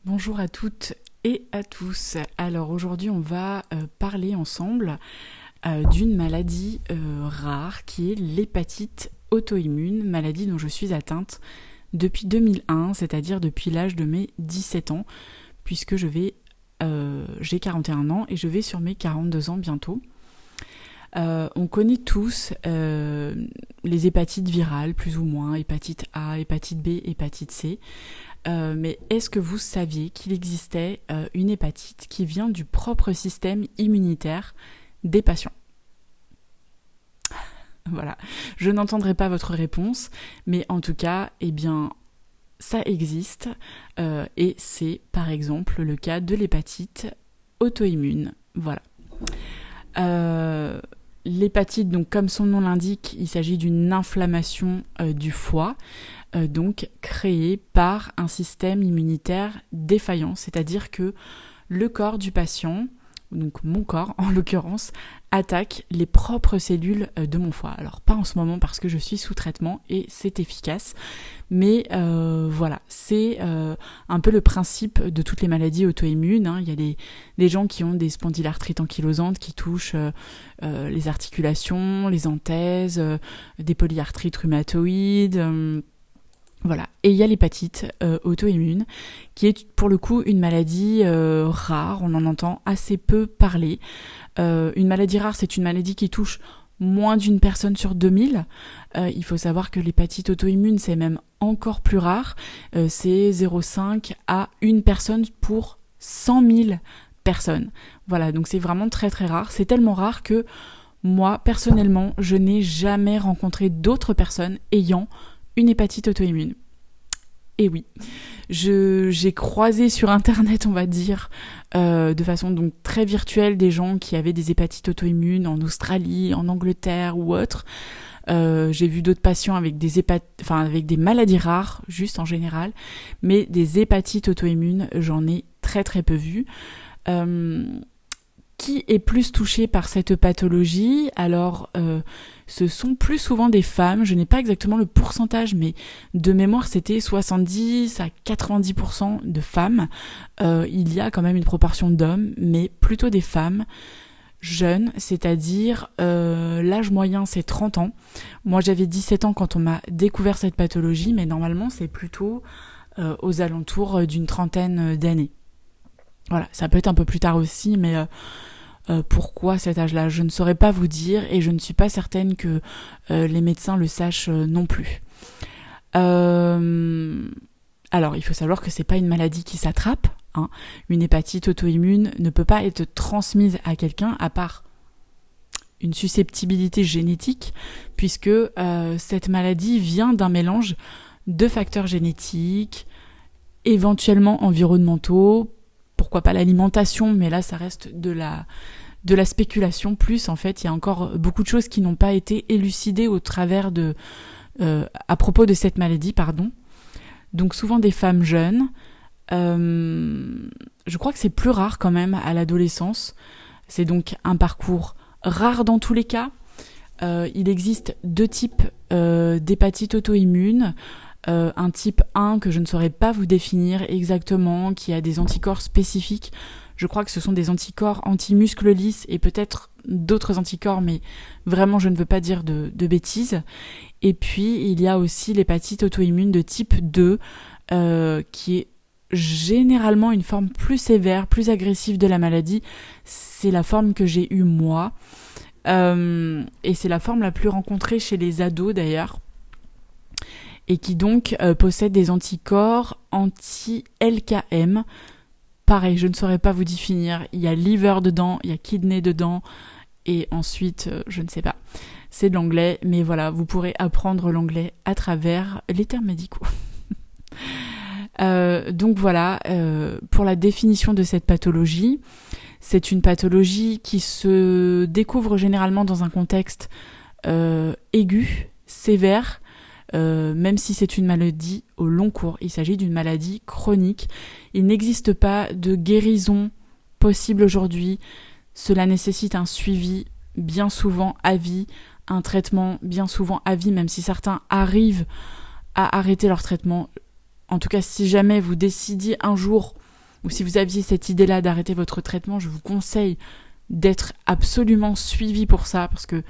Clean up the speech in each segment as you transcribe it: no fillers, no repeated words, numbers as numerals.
Bonjour à toutes et à tous. Alors aujourd'hui on va parler ensemble d'une maladie rare qui est l'hépatite auto-immune, maladie dont je suis atteinte depuis 2001, c'est-à-dire depuis l'âge de mes 17 ans, puisque j'ai 41 ans et je vais sur mes 42 ans bientôt. On connaît tous les hépatites virales, plus ou moins, hépatite A, hépatite B, hépatite C. Mais est-ce que vous saviez qu'il existait une hépatite qui vient du propre système immunitaire des patients ? Voilà, je n'entendrai pas votre réponse, mais en tout cas, ça existe et c'est par exemple le cas de l'hépatite auto-immune. Voilà. L'hépatite, donc comme son nom l'indique, il s'agit d'une inflammation du foie, donc créée par un système immunitaire défaillant, c'est-à-dire que le corps du patient, donc mon corps en l'occurrence, attaque les propres cellules de mon foie. Alors pas en ce moment parce que je suis sous traitement et c'est efficace, mais voilà, c'est un peu le principe de toutes les maladies auto-immunes. Il y a des gens qui ont des spondylarthrites ankylosantes qui touchent les articulations, les anthèses, des polyarthrites rhumatoïdes. Voilà. Et il y a l'hépatite auto-immune, qui est pour le coup une maladie rare, on en entend assez peu parler. Une maladie rare, c'est une maladie qui touche moins d'une personne sur 2000. Il faut savoir que l'hépatite auto-immune, c'est même encore plus rare. C'est 0,5 à 1 personne pour 100 000 personnes. Voilà, donc c'est vraiment très très rare. C'est tellement rare que moi, personnellement, je n'ai jamais rencontré d'autres personnes ayant une hépatite auto-immune. Et oui, j'ai croisé sur internet, on va dire, de façon donc très virtuelle, des gens qui avaient des hépatites auto-immunes en Australie, en Angleterre ou autre. J'ai vu d'autres patients avec avec des maladies rares, juste en général, mais des hépatites auto-immunes, j'en ai très très peu vu. Qui est plus touché par cette pathologie ? Alors, ce sont plus souvent des femmes. Je n'ai pas exactement le pourcentage, mais de mémoire, c'était 70 à 90% de femmes. Il y a quand même une proportion d'hommes, mais plutôt des femmes jeunes, c'est-à-dire l'âge moyen, c'est 30 ans. Moi, j'avais 17 ans quand on m'a découvert cette pathologie, mais normalement, c'est plutôt aux alentours d'une trentaine d'années. Voilà, ça peut être un peu plus tard aussi, mais pourquoi cet âge-là ? Je ne saurais pas vous dire et je ne suis pas certaine que les médecins le sachent non plus. Alors, il faut savoir que c'est pas une maladie qui s'attrape. Une hépatite auto-immune ne peut pas être transmise à quelqu'un à part une susceptibilité génétique, puisque cette maladie vient d'un mélange de facteurs génétiques, éventuellement environnementaux, pourquoi pas l'alimentation, mais là ça reste de la spéculation plus. En fait, il y a encore beaucoup de choses qui n'ont pas été élucidées à propos de cette maladie, pardon. Donc souvent des femmes jeunes. Je crois que c'est plus rare quand même à l'adolescence. C'est donc un parcours rare dans tous les cas. Il existe 2 types d'hépatite auto-immune. Un type 1 que je ne saurais pas vous définir exactement, qui a des anticorps spécifiques. Je crois que ce sont des anticorps anti-muscles lisses et peut-être d'autres anticorps, mais vraiment je ne veux pas dire de bêtises. Et puis il y a aussi l'hépatite auto-immune de type 2, qui est généralement une forme plus sévère, plus agressive de la maladie. C'est la forme que j'ai eue moi. Et c'est la forme la plus rencontrée chez les ados d'ailleurs. Et qui donc possède des anticorps anti-LKM. Pareil, je ne saurais pas vous définir. Il y a liver dedans, il y a kidney dedans, et ensuite, je ne sais pas. C'est de l'anglais, mais voilà, vous pourrez apprendre l'anglais à travers les termes médicaux. Donc voilà, pour la définition de cette pathologie, c'est une pathologie qui se découvre généralement dans un contexte aigu, sévère, même si c'est une maladie au long cours. Il s'agit d'une maladie chronique. Il n'existe pas de guérison possible aujourd'hui. Cela nécessite un suivi bien souvent à vie, un traitement bien souvent à vie, même si certains arrivent à arrêter leur traitement. En tout cas, si jamais vous décidiez un jour ou si vous aviez cette idée-là d'arrêter votre traitement, je vous conseille d'être absolument suivi pour ça, parce que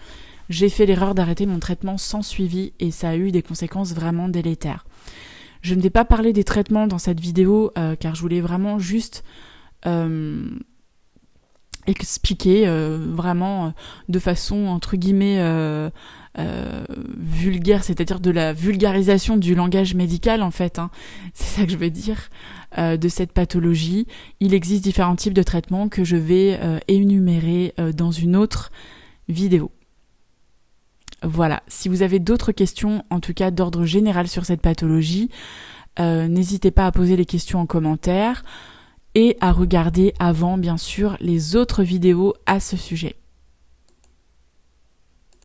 j'ai fait l'erreur d'arrêter mon traitement sans suivi et ça a eu des conséquences vraiment délétères. Je ne vais pas parler des traitements dans cette vidéo car je voulais vraiment juste expliquer vraiment de façon entre guillemets vulgaire, c'est-à-dire de la vulgarisation du langage médical en fait, hein. C'est ça que je veux dire, de cette pathologie. Il existe différents types de traitements que je vais énumérer dans une autre vidéo. Voilà, si vous avez d'autres questions, en tout cas d'ordre général sur cette pathologie, n'hésitez pas à poser les questions en commentaire et à regarder avant, bien sûr, les autres vidéos à ce sujet.